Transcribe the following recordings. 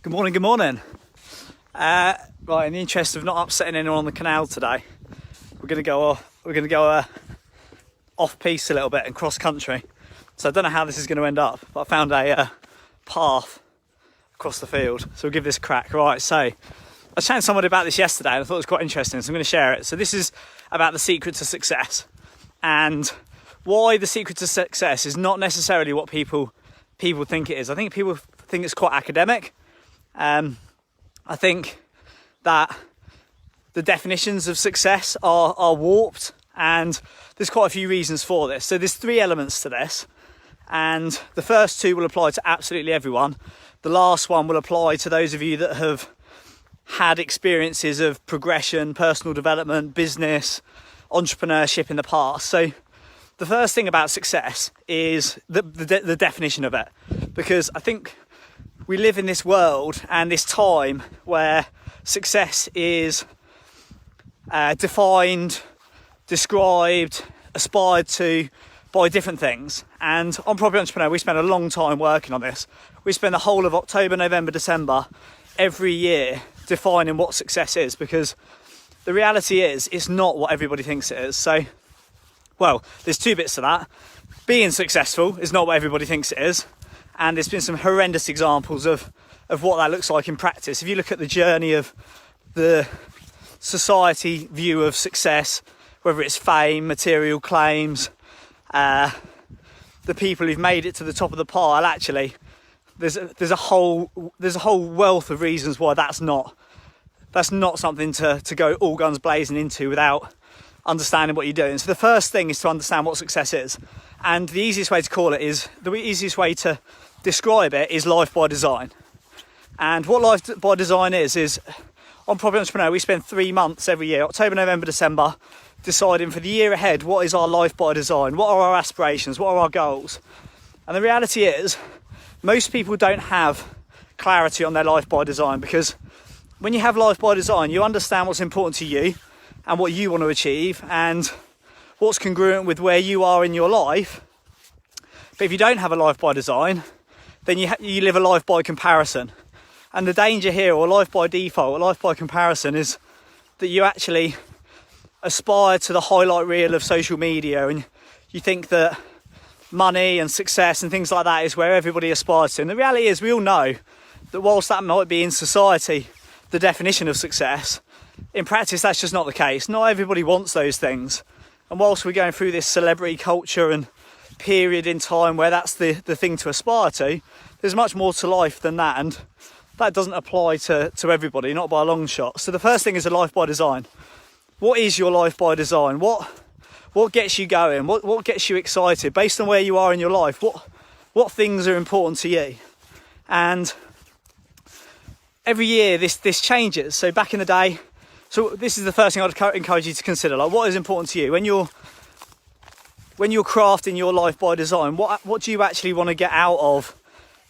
Good morning, good morning. Right, in the interest of not upsetting anyone on the canal today, we're gonna go off piste a little bit and cross country. So I don't know how this is going to end up, but I found a path across the field, so we'll give this a crack. Right, so I was chatting to somebody about this yesterday and I thought it was quite interesting, so I'm going to share it. So this is about the secret to success, and why the secret to success is not necessarily what people think it is. I think people think it's quite academic. I think that the definitions of success are warped, and there's quite a few reasons for this. So there's three elements to this, and the first two will apply to absolutely everyone. The last one will apply to those of you that have had experiences of progression, personal development, business, entrepreneurship in the past. So the first thing about success is the definition of it, because I think we live in this world and this time where success is defined, described, aspired to by different things. And on Property Entrepreneur, we spend a long time working on this. We spend the whole of October, November, December every year defining what success is, because the reality is it's not what everybody thinks it is. So, well, there's two bits to that. Being successful is not what everybody thinks it is, and there's been some horrendous examples of what that looks like in practice. If you look at the journey of the society view of success, whether it's fame, material claims, the people who've made it to the top of the pile, actually there's a whole wealth of reasons why that's not something to go all guns blazing into without understanding what you're doing. So the first thing is to understand what success is, and the easiest way to describe it is life by design. And what life by design is on Property Entrepreneur, we spend 3 months every year, October, November, December, deciding for the year ahead, what is our life by design? What are our aspirations? What are our goals? And the reality is, most people don't have clarity on their life by design, because when you have life by design, you understand what's important to you and what you want to achieve and what's congruent with where you are in your life. But if you don't have a life by design, then you live a life by comparison. And the danger here, or life by default, or life by comparison, is that you actually aspire to the highlight reel of social media, and you think that money and success and things like that is where everybody aspires to. And the reality is, we all know that whilst that might be in society the definition of success, in practice that's just not the case. Not everybody wants those things. And whilst we're going through this celebrity culture and period in time where that's the thing to aspire to, there's much more to life than that, and that doesn't apply to everybody, not by a long shot. So the first thing is a life by design. What is your life by design? What gets you going? What gets you excited based on where you are in your life? What things are important to you? And every year this changes. So back in the day, so this is the first thing I'd encourage you to consider. Like, what is important to you when you're crafting your life by design? What do you actually want to get out of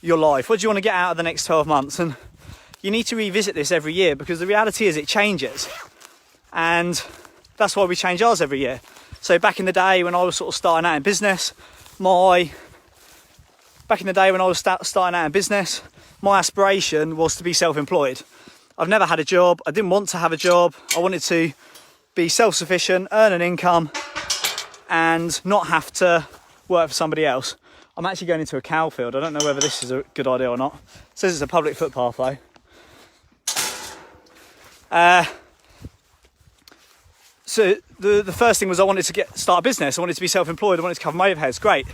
your life? What do you want to get out of the next 12 months? And you need to revisit this every year, because the reality is it changes, and that's why we change ours every year. So back in the day when I was sort of starting out in business, my aspiration was to be self-employed. I've never had a job. I didn't want to have a job. I wanted to be self-sufficient, earn an income, and not have to work for somebody else. I'm actually going into a cow field. I don't know whether this is a good idea or not. It says it's a public footpath though. So the first thing was I wanted to start a business. I wanted to be self-employed. I wanted to cover my overheads. Great.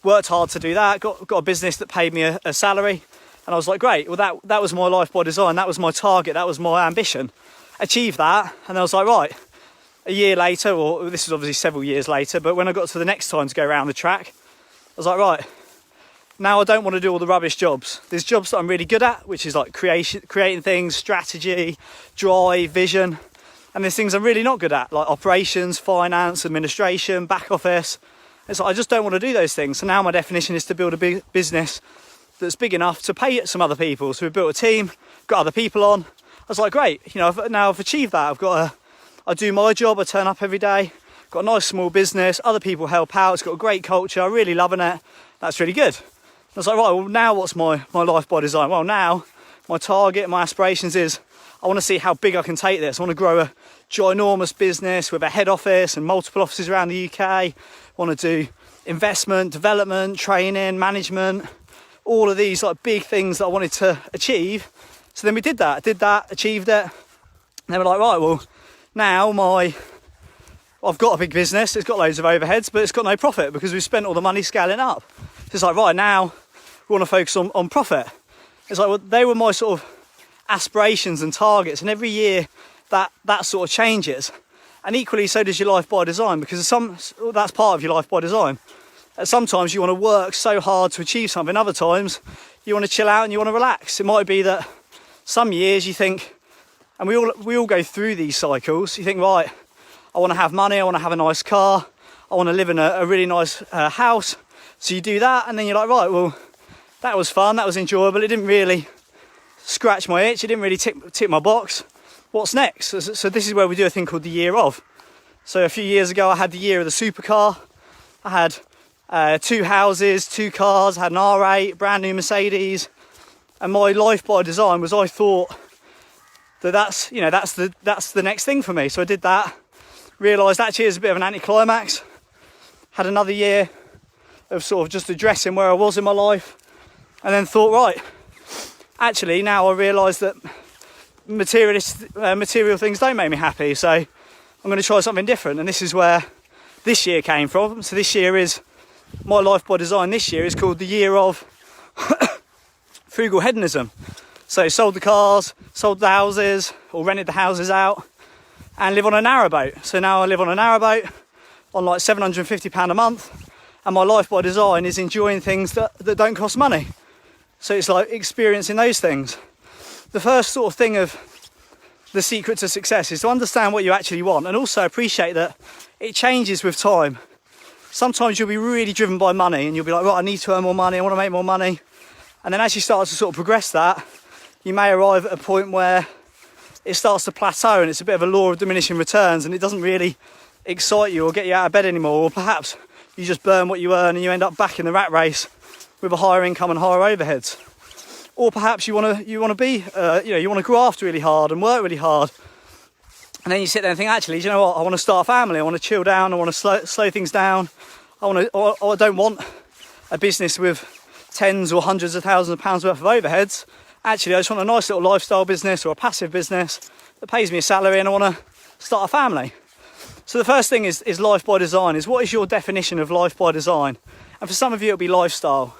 Worked hard to do that. Got a business that paid me a salary. And I was like, great. Well, that was my life by design. That was my target. That was my ambition. Achieved that. And I was like, right. A year later, or this is obviously several years later, but when I got to the next time to go around the track, I was like, right, now I don't want to do all the rubbish jobs. There's jobs that I'm really good at, which is like creating things, strategy, drive, vision. And there's things I'm really not good at, like operations, finance, administration, back office. It's like, I just don't want to do those things. So now my definition is to build a big business that's big enough to pay some other people. So we've built a team, got other people on. I was like, great, now I've achieved that. I do my job, I turn up every day, got a nice small business, other people help out, it's got a great culture, I'm really loving it. That's really good. I was like, right, well, now what's my life by design? Well, now my target, my aspirations is I want to see how big I can take this. I want to grow a ginormous business with a head office and multiple offices around the UK. I want to do investment, development, training, management, all of these like big things that I wanted to achieve. So then we did that, achieved it. And then we're like, right, well, now I've got a big business, it's got loads of overheads, but it's got no profit because we've spent all the money scaling up. So it's like, right, now we want to focus on profit. It's like, well, they were my sort of aspirations and targets, and every year that sort of changes. And equally so does your life by design, because that's part of your life by design. Sometimes you want to work so hard to achieve something, other times you want to chill out and you want to relax. It might be that some years you think, and we all go through these cycles, you think, right, I want to have money, I want to have a nice car, I want to live in a really nice house. So you do that, and then you're like, right, well, that was fun, that was enjoyable, it didn't really scratch my itch, it didn't really tick my box. What's next? So this is where we do a thing called the year of. So a few years ago I had the year of the supercar. I had 2 houses, 2 cars, I had an R8, brand new Mercedes. And my life by design was, I thought that's the next thing for me. So I did that, realised actually it's a bit of an anticlimax. Had another year of sort of just addressing where I was in my life, and then thought, right, actually now I realise that material things don't make me happy, so I'm going to try something different. And this is where this year came from. So this year is my life by design. This year is called the year of Frugal Hedonism. So sold the cars, sold the houses, or rented the houses out, and live on a narrowboat. So now I live on a narrowboat on like £750 a month, and my life by design is enjoying things that don't cost money. So it's like experiencing those things. The first sort of thing of the secret to success is to understand what you actually want, and also appreciate that it changes with time. Sometimes you'll be really driven by money and you'll be like, right, I need to earn more money, I want to make more money. And then as you start to sort of progress that, you may arrive at a point where it starts to plateau and it's a bit of a law of diminishing returns, and it doesn't really excite you or get you out of bed anymore. Or perhaps you just burn what you earn and you end up back in the rat race with a higher income and higher overheads. Or perhaps you want to graft really hard and work really hard, and then you sit there and think, actually, do you know what? I want to start a family. I want to chill down. I want to slow things down. I don't want a business with tens or hundreds of thousands of pounds worth of overheads. Actually, I just want a nice little lifestyle business or a passive business that pays me a salary, and I want to start a family. So the first thing is life by design. Is what is your definition of life by design? And for some of you, it'll be lifestyle.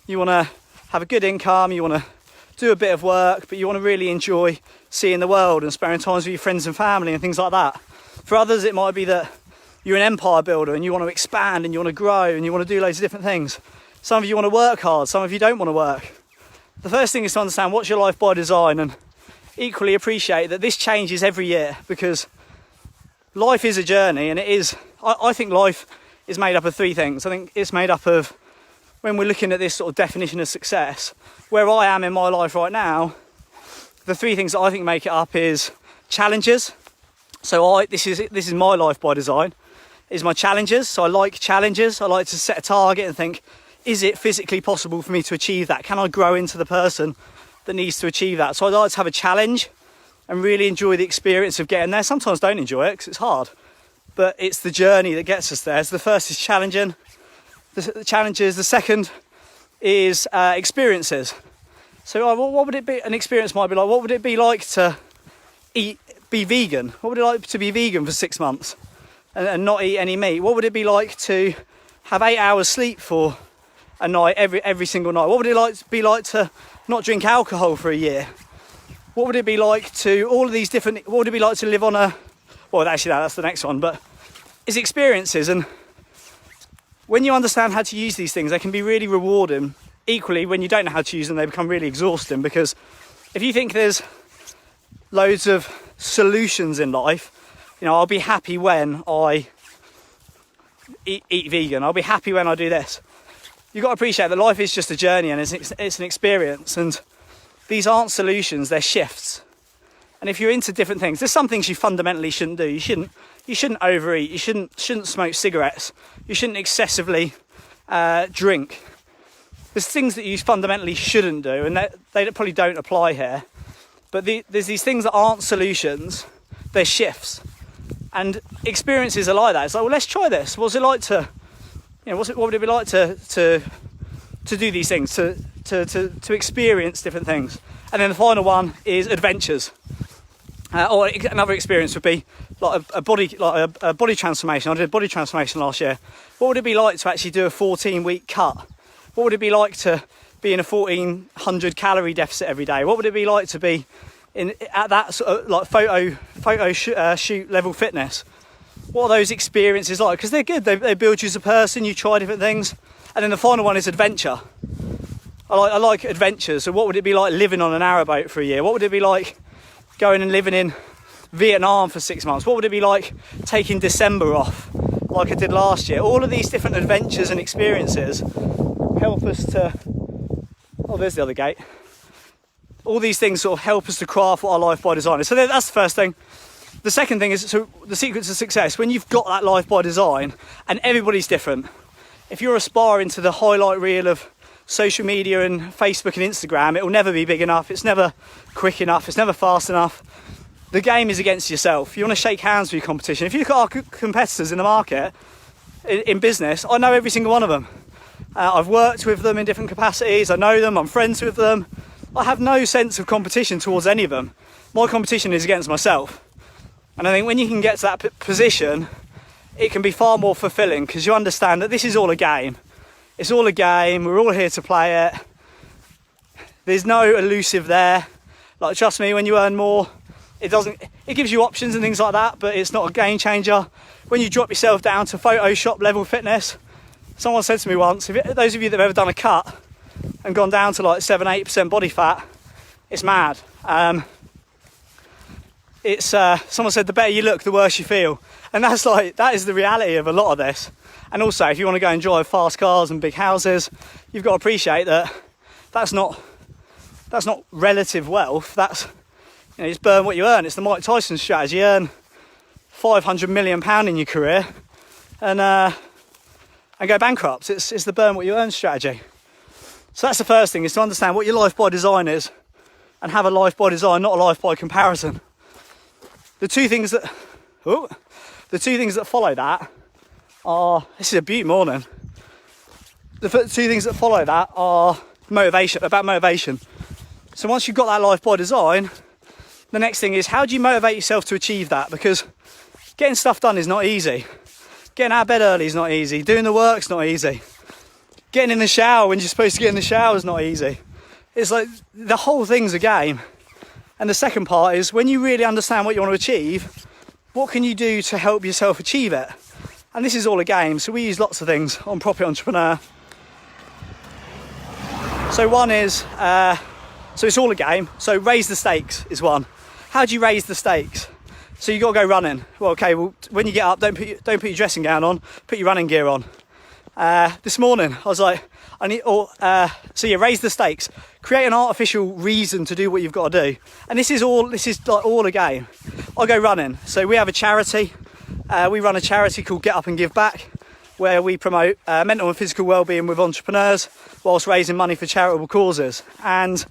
You want to have a good income, you want to do a bit of work, but you want to really enjoy seeing the world and spending time with your friends and family and things like that. For others, it might be that you're an empire builder and you want to expand and you want to grow and you want to do loads of different things. Some of you want to work hard, some of you don't want to work. The first thing is to understand what's your life by design, and equally appreciate that this changes every year, because life is a journey, and I think life is made up of 3 things. I think it's made up of, when we're looking at this sort of definition of success, where I am in my life right now, the 3 things that I think make it up is challenges. So this is my life by design, is my challenges. So I like challenges. I like to set a target and think, is it physically possible for me to achieve that? Can I grow into the person that needs to achieve that? So I like to have a challenge and really enjoy the experience of getting there. Sometimes don't enjoy it because it's hard, but it's the journey that gets us there. So the first is challenging. The challenges. The second is experiences. So what would it be? An experience might be like, what would it be like to be vegan? What would it like to be vegan for 6 months and not eat any meat? What would it be like to have 8 hours sleep for a night every single night? What would it be like to not drink alcohol for a year? What would it be like to all of these different? What would it be like to live on a? Well, actually, that's the next one. But it's experiences, and when you understand how to use these things, they can be really rewarding. Equally, when you don't know how to use them, they become really exhausting, because if you think there's loads of solutions in life, I'll be happy when I eat vegan. I'll be happy when I do this. You've got to appreciate that life is just a journey, and it's an experience, and these aren't solutions, they're shifts. And if you're into different things, there's some things you fundamentally shouldn't do. You shouldn't overeat. You shouldn't smoke cigarettes. You shouldn't excessively drink. there's things that you fundamentally shouldn't do, and they probably don't apply here. But there's these things that aren't solutions, they're shifts. And experiences are like that. It's like, well, let's try this. What's it like to, what would it be like to do these things, to experience different things? And then the final one is adventures. Or another experience would be like a body transformation. I did a body transformation last year. What would it be like to actually do a 14-week cut? What would it be like to be in a 1,400 calorie deficit every day? What would it be like to be at that sort of like photo shoot level fitness? What are those experiences like? Because they're good. They build you as a person. You try different things. And then the final one is adventure. I like adventures. So what would it be like living on a narrowboat for a year? What would it be like going and living in Vietnam for 6 months? What would it be like taking December off like I did last year? All of these different adventures and experiences help us to... Oh, there's the other gate. All these things sort of help us to craft what our life by design is. So that's the first thing. The second thing is, so the secret to success, when you've got that life by design, and everybody's different. If you're aspiring to the highlight reel of social media and Facebook and Instagram, it will never be big enough. It's never quick enough. It's never fast enough. The game is against yourself. You want to shake hands with your competition. If you look at our competitors in the market, in business, I know every single one of them. I've worked with them in different capacities. I know them. I'm friends with them. I have no sense of competition towards any of them. My competition is against myself. And I think when you can get to that position, it can be far more fulfilling, because you understand that this is all a game. It's all a game. We're all here to play it. There's no elusive there. Like, trust me, when you earn more, it gives you options and things like that, but it's not a game changer. When you drop yourself down to Photoshop level fitness, someone said to me once, those of you that have ever done a cut and gone down to like 7-8% body fat, it's mad. Someone said the better you look, the worse you feel. And that is the reality of a lot of this. And also, if you want to go and drive fast cars and big houses, you've got to appreciate that that's not relative wealth. That's, it's burn what you earn. It's the Mike Tyson strategy. You earn £500 million in your career and go bankrupt. It's the burn what you earn strategy. So that's the first thing, is to understand what your life by design is and have a life by design, not a life by comparison. The two things that follow that are, this is a beauty morning. The two things that follow that are motivation. So once you've got that life by design, the next thing is, how do you motivate yourself to achieve that? Because getting stuff done is not easy. Getting out of bed early is not easy. Doing the work's not easy. Getting in the shower when you're supposed to get in the shower is not easy. It's like the whole thing's a game. And the second part is, when you really understand what you want to achieve, what can you do to help yourself achieve it? And this is all a game. So we use lots of things on Property Entrepreneur. So one is, so it's all a game. So raise the stakes is one. How do you raise the stakes? So you got to go running. Well, when you get up, don't put your dressing gown on, put your running gear on. This morning I was like, raise the stakes. Create an artificial reason to do what you've got to do. And this is like all a game. I go running. So we have a charity. We run a charity called Get Up and Give Back, where we promote mental and physical well-being with entrepreneurs whilst raising money for charitable causes. And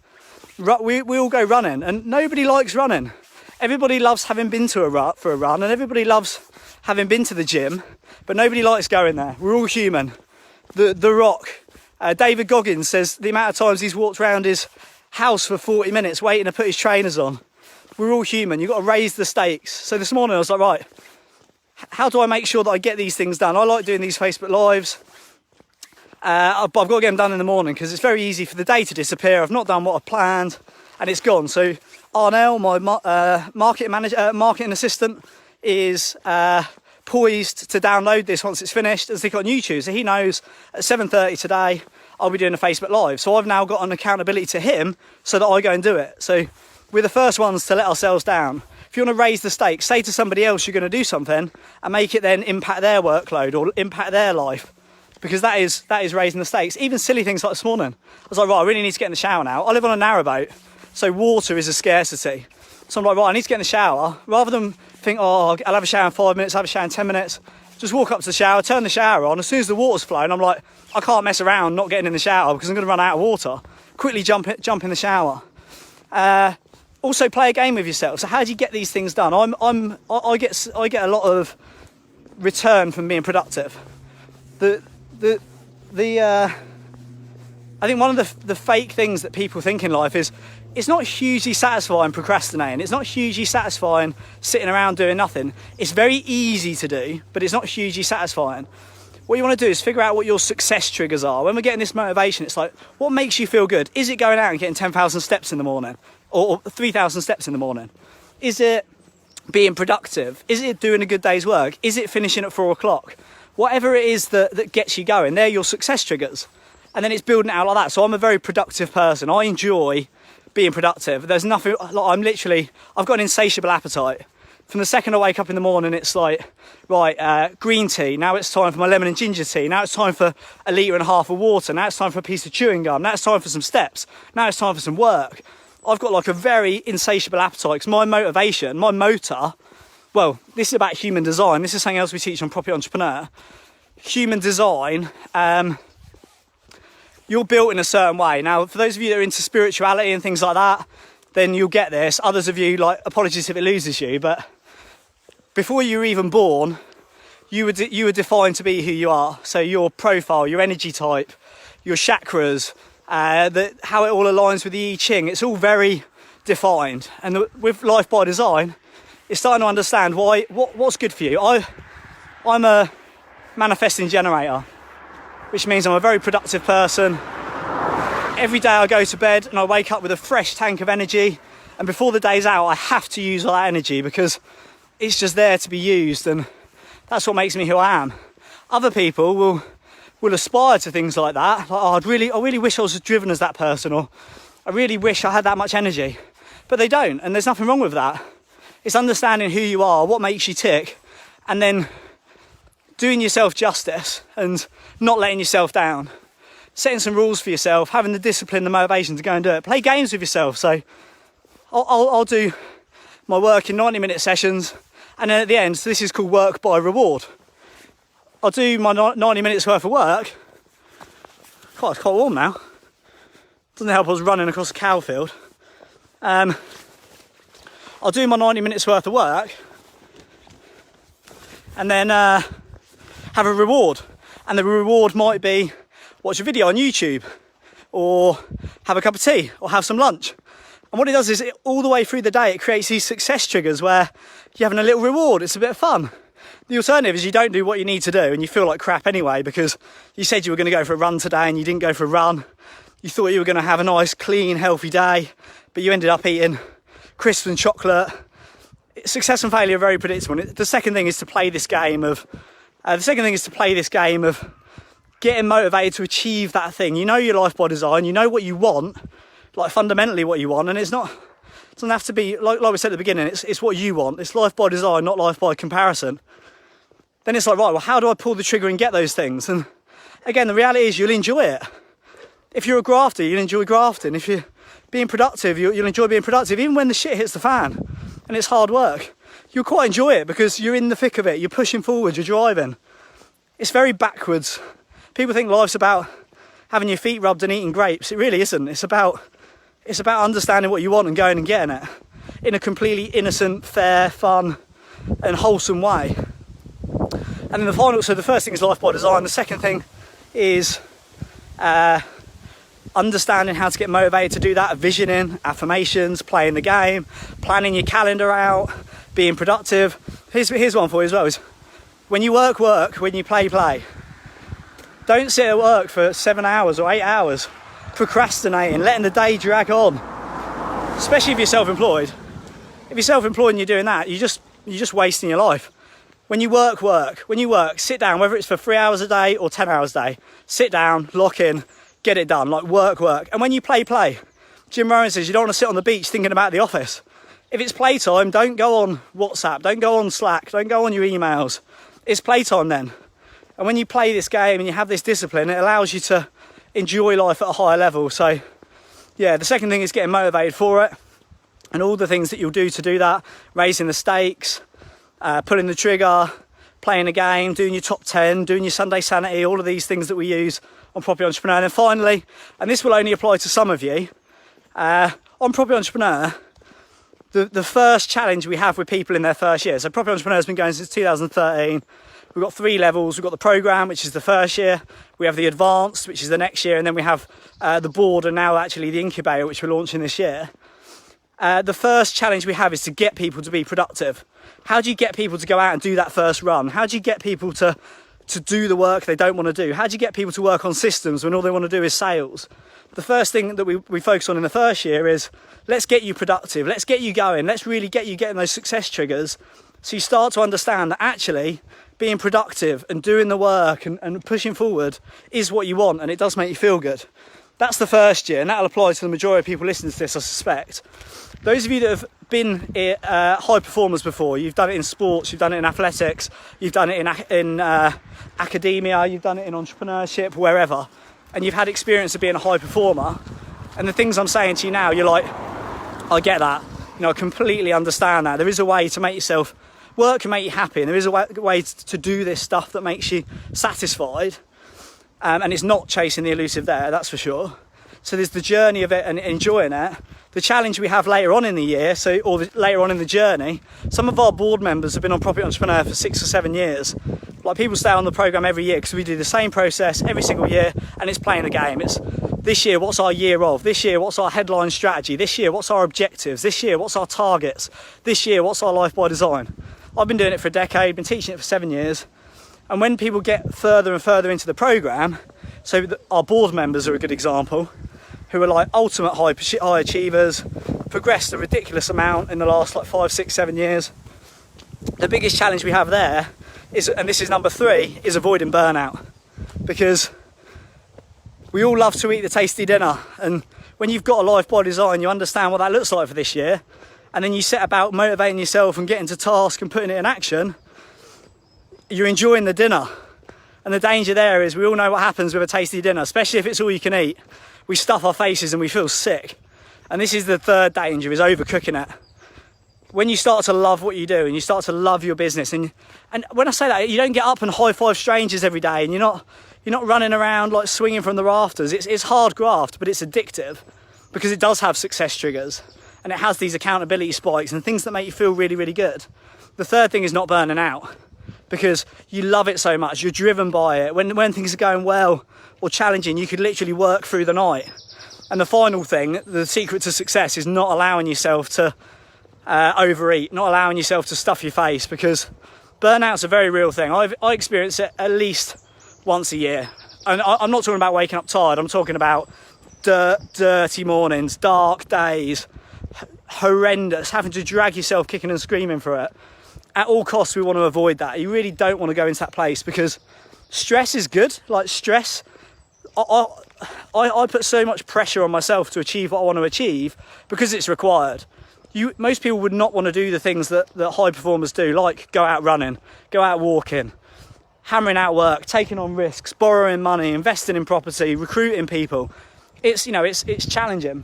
we all go running, and nobody likes running. Everybody loves having been for a run, and everybody loves having been to the gym, but nobody likes going there. We're all human. The Rock, David Goggins says the amount of times he's walked around his house for 40 minutes waiting to put his trainers on. We're all human. You've got to raise the stakes. So this morning I was like, right, how do I make sure that I get these things done? I like doing these Facebook Lives. But I've got to get them done in the morning, because it's very easy for the day to disappear. I've not done what I planned and it's gone. So Arnell, my marketing assistant, is poised to download this once it's finished and stick it on YouTube. So he knows at 7:30 today I'll be doing a Facebook Live. So I've now got an accountability to him so that I go and do it. So we're the first ones to let ourselves down. If you want to raise the stakes, say to somebody else you're going to do something and make it then impact their workload or impact their life, because that is raising the stakes. Even silly things like this morning. I was like, right, I really need to get in the shower now. I live on a narrowboat, so water is a scarcity. So I'm like, right, I need to get in the shower. Rather than think, oh, I'll have a shower in 5 minutes, I'll have a shower in 10 minutes. just walk up to the shower, turn the shower on. As soon as the water's flowing, I'm like, I can't mess around not getting in the shower because I'm going to run out of water. Quickly jump in the shower. Also play a game with yourself. So how do you get these things done? I get a lot of return from being productive. I think one of the fake things that people think in life is it's not hugely satisfying procrastinating. It's not hugely satisfying sitting around doing nothing. It's very easy to do, but it's not hugely satisfying. What you want to do is figure out what your success triggers are. When we're getting this motivation, it's like, what makes you feel good? Is it going out and getting 10,000 steps in the morning? Or 3,000 steps in the morning? Is it being productive? Is it doing a good day's work? Is it finishing at 4 o'clock? Whatever it is that gets you going, they're your success triggers. And then it's building it out like that. So I'm a very productive person. I enjoy being productive. There's nothing, like I've got an insatiable appetite. From the second I wake up in the morning, it's like, right, green tea. Now it's time for my lemon and ginger tea. Now it's time for 1.5 litres of water. Now it's time for a piece of chewing gum. Now it's time for some steps. Now it's time for some work. I've got like a very insatiable appetite because my motivation, my motor, well, this is about human design. This is something else we teach on Property Entrepreneur. Human design, you're built in a certain way. Now, for those of you that are into spirituality and things like that, then you'll get this. Others of you, like, apologies if it loses you, but before you were even born, you were defined to be who you are. So your profile, your energy type, your chakras, how it all aligns with the I Ching, it's all very defined. And with Life by Design, it's starting to understand what's good for you. I'm a manifesting generator, which means I'm a very productive person. Every day I go to bed and I wake up with a fresh tank of energy, and before the day's out I have to use all that energy because it's just there to be used, and that's what makes me who I am. Other people will aspire to things like that, like, oh, I really wish I was as driven as that person, or I really wish I had that much energy, but they don't, and there's nothing wrong with that. It's understanding who you are, what makes you tick, and then doing yourself justice and not letting yourself down. Setting some rules for yourself, having the discipline, the motivation to go and do it. Play games with yourself. So I'll do my work in 90-minute sessions, and then at the end, so this is called work by reward. I'll do my 90 minutes worth of work. God, it's quite warm now. Doesn't help I was running across a cow field. I'll do my 90 minutes worth of work, and then have a reward. And the reward might be watch a video on YouTube, or have a cup of tea, or have some lunch. And what it does is all the way through the day, it creates these success triggers where you're having a little reward. It's a bit of fun. The alternative is you don't do what you need to do and you feel like crap anyway because you said you were going to go for a run today and you didn't go for a run. You thought you were going to have a nice, clean, healthy day, but you ended up eating crisps and chocolate. Success and failure are very predictable. The second thing is to play this game of getting motivated to achieve that thing. You know your life by design. You know what you want, like fundamentally what you want, and it doesn't have to be like we said at the beginning. It's what you want. It's life by design, not life by comparison. Then it's like, right, well, how do I pull the trigger and get those things? And again, the reality is you'll enjoy it. If you're a grafter, you'll enjoy grafting. If you're being productive, you'll enjoy being productive, even when the shit hits the fan and it's hard work. You'll quite enjoy it because you're in the thick of it. You're pushing forward. You're driving. It's very backwards. People think life's about having your feet rubbed and eating grapes. It really isn't. It's about understanding what you want and going and getting it in a completely innocent, fair, fun and wholesome way. And then the first thing is life by design. The second thing is understanding how to get motivated to do that, visioning, affirmations, playing the game, planning your calendar out, being productive. Here's one for you as well, is when you work, when you play. Don't sit at work for 7 hours or 8 hours procrastinating, letting the day drag on, especially if you're self-employed. If you're self-employed and you're doing that, you're just wasting your life. When you work, sit down, whether it's for 3 hours a day or 10 hours a day, sit down, lock in, get it done, like work. And when you play. Jim Rohn says you don't want to sit on the beach thinking about the office. If it's playtime, don't go on WhatsApp, don't go on Slack, don't go on your emails. It's playtime then. And when you play this game and you have this discipline, it allows you to enjoy life at a higher level. So yeah, the second thing is getting motivated for it, and all the things that you'll do to do that, raising the stakes, pulling the trigger, playing a game, doing your top 10, doing your Sunday sanity, all of these things that we use on Property Entrepreneur. And then finally, and this will only apply to some of you, on Property Entrepreneur, the first challenge we have with people in their first year. So Property Entrepreneur has been going since 2013. We've got 3 levels. We've got the program, which is the first year. We have the advanced, which is the next year. And then we have the board, and now actually the incubator, which we're launching this year. The first challenge we have is to get people to be productive. How do you get people to go out and do that first run? How do you get people to do the work they don't want to do? How do you get people to work on systems when all they want to do is sales? The first thing that we focus on in the first year is, let's get you productive. Let's get you going. Let's really get you getting those success triggers. So you start to understand that actually being productive and doing the work and pushing forward is what you want, and it does make you feel good. That's the first year, and that'll apply to the majority of people listening to this, I suspect. Those of you that have been high performers before, you've done it in sports, you've done it in athletics, you've done it in academia, you've done it in entrepreneurship, wherever, and you've had experience of being a high performer, and the things I'm saying to you now, you're like, I get that. You know, I completely understand that. There is a way to make yourself work and make you happy, and there is a way to do this stuff that makes you satisfied, and it's not chasing the elusive there, that's for sure. So there's the journey of it and enjoying it. The challenge we have later on in the year, later on in the journey, some of our board members have been on Property Entrepreneur for 6 or 7 years. Like, people stay on the programme every year because we do the same process every single year, and it's playing the game. It's this year, what's our year of? This year, what's our headline strategy? This year, what's our objectives? This year, what's our targets? This year, what's our life by design? I've been doing it for a decade, been teaching it for 7 years. And when people get further and further into the programme, so our board members are a good example, who are like ultimate high achievers, progressed a ridiculous amount in the last 5, 6, 7 years. The biggest challenge we have there is, and this is number 3, is avoiding burnout. Because we all love to eat the tasty dinner, and when you've got a life by design, you understand what that looks like for this year, and then you set about motivating yourself and getting to task and putting it in action, you're enjoying the dinner. And the danger there is, we all know what happens with a tasty dinner, especially if it's all you can eat. We stuff our faces and we feel sick. And this is the third danger, is overcooking it. When you start to love what you do and you start to love your business, and when I say that, you don't get up and high five strangers every day, and you're not running around like swinging from the rafters. It's hard graft, but it's addictive, because it does have success triggers, and it has these accountability spikes and things that make you feel really, really good. The third thing is not burning out, because you love it so much, you're driven by it. When things are going well or challenging, you could literally work through the night. And the final thing, the secret to success, is not allowing yourself to overeat, not allowing yourself to stuff your face, because burnout's a very real thing. I experience it at least once a year. And I'm not talking about waking up tired, I'm talking about dirty mornings, dark days, horrendous, having to drag yourself kicking and screaming for it. At all costs, we want to avoid that. You really don't want to go into that place, because stress is good. Like, stress, I put so much pressure on myself to achieve what I want to achieve because it's required. Most people would not want to do the things that high performers do, like go out running, go out walking, hammering out work, taking on risks, borrowing money, investing in property, recruiting people. It's challenging,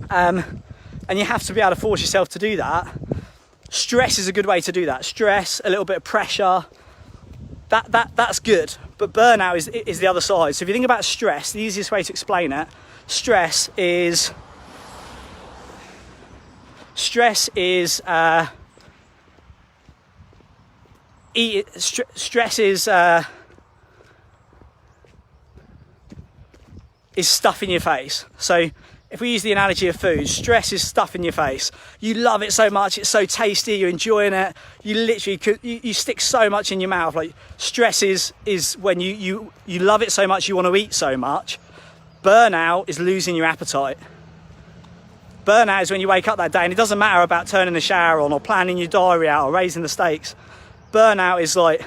and you have to be able to force yourself to do that. Stress is a good way to do that. Stress, a little bit of pressure, that's good. But burnout is the other side. So if you think about stress, the easiest way to explain it, stress is stuff in your face. So if we use the analogy of food, stress is stuff in your face. You love it so much, it's so tasty, you're enjoying it. You literally you stick so much in your mouth. Like, stress is when you love it so much, you want to eat so much. Burnout is losing your appetite. Burnout is when you wake up that day and it doesn't matter about turning the shower on or planning your diary out or raising the stakes. Burnout is like,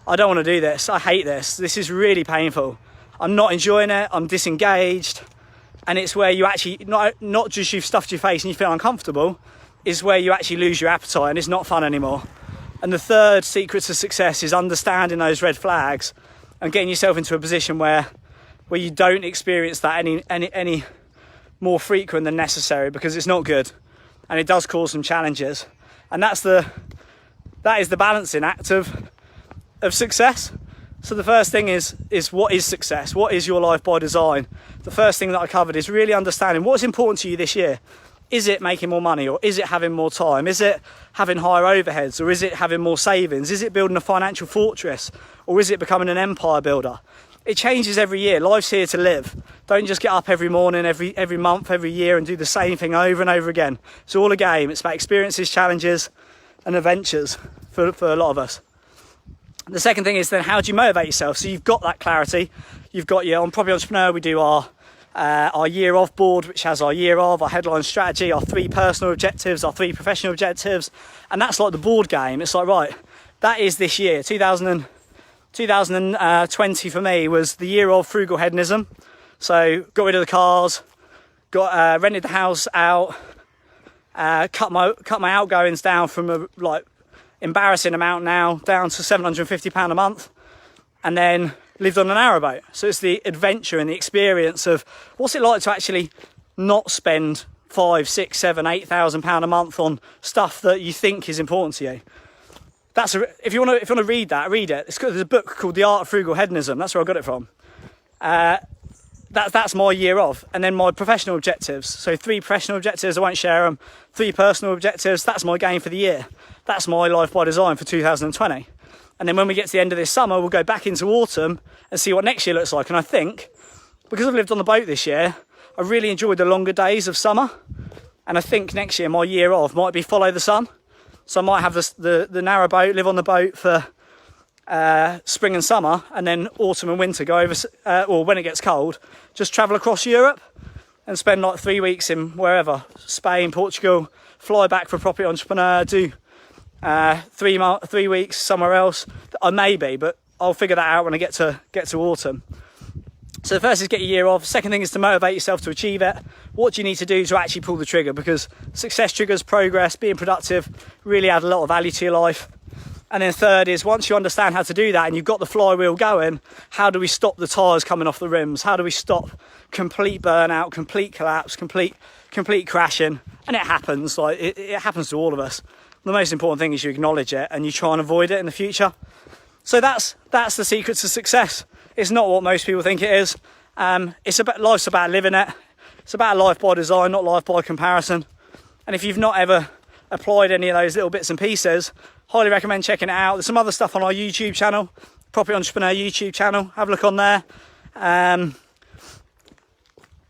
I don't want to do this, I hate this is really painful. I'm not enjoying it, I'm disengaged. And it's where you actually, not just you've stuffed your face and you feel uncomfortable, is where you actually lose your appetite and it's not fun anymore. And the third secret to success is understanding those red flags and getting yourself into a position where you don't experience that any more frequent than necessary, because it's not good and it does cause some challenges. And that is the balancing act of of success. So the first thing is what is success? What is your life by design? The first thing that I covered is really understanding what's important to you this year. Is it making more money, or is it having more time? Is it having higher overheads, or is it having more savings? Is it building a financial fortress, or is it becoming an empire builder? It changes every year. Life's here to live. Don't just get up every morning, every month, every year and do the same thing over and over again. It's all a game. It's about experiences, challenges and adventures for a lot of us. The second thing is then, how do you motivate yourself? So you've got that clarity. You've got on Property Entrepreneur, we do our year of board, which has our year of, our headline strategy, our 3 personal objectives, our 3 professional objectives. And that's like the board game. It's like, right, that is this year. 2020 for me was the year of frugal hedonism. So got rid of the cars, rented the house out, cut my outgoings down from a embarrassing amount now down to £750 a month, and then lived on a narrowboat. So it's the adventure and the experience of what's it like to actually not spend £5,000, £6,000, £8,000 a month on stuff that you think is important to you. If you want to read that, read it. There's a book called The Art of Frugal Hedonism. That's where I got it from. That's my year of. And then my professional objectives. So 3 professional objectives, I won't share them. 3 personal objectives, that's my game for the year. That's my life by design for 2020. And then when we get to the end of this summer, we'll go back into autumn and see what next year looks like. And I think, because I've lived on the boat this year, I really enjoyed the longer days of summer. And I think next year, my year of might be follow the sun. So I might have the narrow boat, live on the boat for spring and summer, and then autumn and winter go over, or when it gets cold, just travel across Europe and spend like 3 weeks in wherever, Spain, Portugal, fly back for Property Entrepreneur, do 3 weeks somewhere else. I may be, but I'll figure that out when I get to autumn. So the first is get your year off. Second thing is to motivate yourself to achieve it. What do you need to do to actually pull the trigger? Because success triggers progress, being productive, really add a lot of value to your life. And then third is, once you understand how to do that and you've got the flywheel going, how do we stop the tyres coming off the rims? How do we stop complete burnout, complete collapse, complete crashing? And it happens, it happens to all of us. The most important thing is you acknowledge it and you try and avoid it in the future. So that's the secret to success. It's not what most people think it is. Life's about living it. It's about life by design, not life by comparison. And if you've not ever applied any of those little bits and pieces, highly recommend checking it out. There's some other stuff on our YouTube channel, Property Entrepreneur YouTube channel. Have a look on there.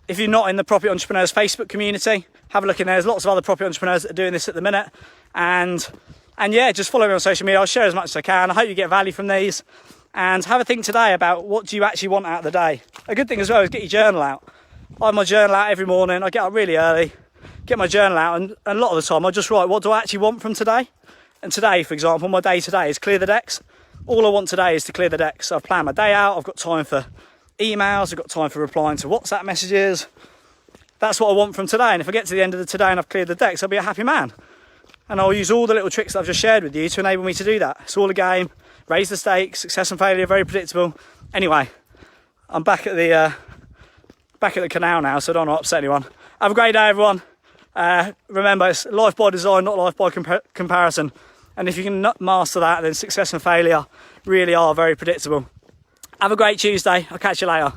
If you're not in the Property Entrepreneurs Facebook community, have a look in there. There's lots of other property entrepreneurs that are doing this at the minute. And yeah, just follow me on social media. I'll share as much as I can. I hope you get value from these. And have a think today about what do you actually want out of the day. A good thing as well is get your journal out. I have my journal out every morning. I get up really early, get my journal out, and a lot of the time I just write, what do I actually want from today? And today, for example, my day today is clear the decks. All I want today is to clear the decks. So I've planned my day out. I've got time for emails. I've got time for replying to WhatsApp messages. That's what I want from today. And if I get to the end of the today and I've cleared the decks, I'll be a happy man. And I'll use all the little tricks that I've just shared with you to enable me to do that. It's all a game. Raise the stakes. Success and failure, very predictable. Anyway, I'm back at the canal now, so I don't want to upset anyone. Have a great day, everyone. Remember, it's life by design, not life by comparison. And if you can master that, then success and failure really are very predictable. Have a great Tuesday. I'll catch you later.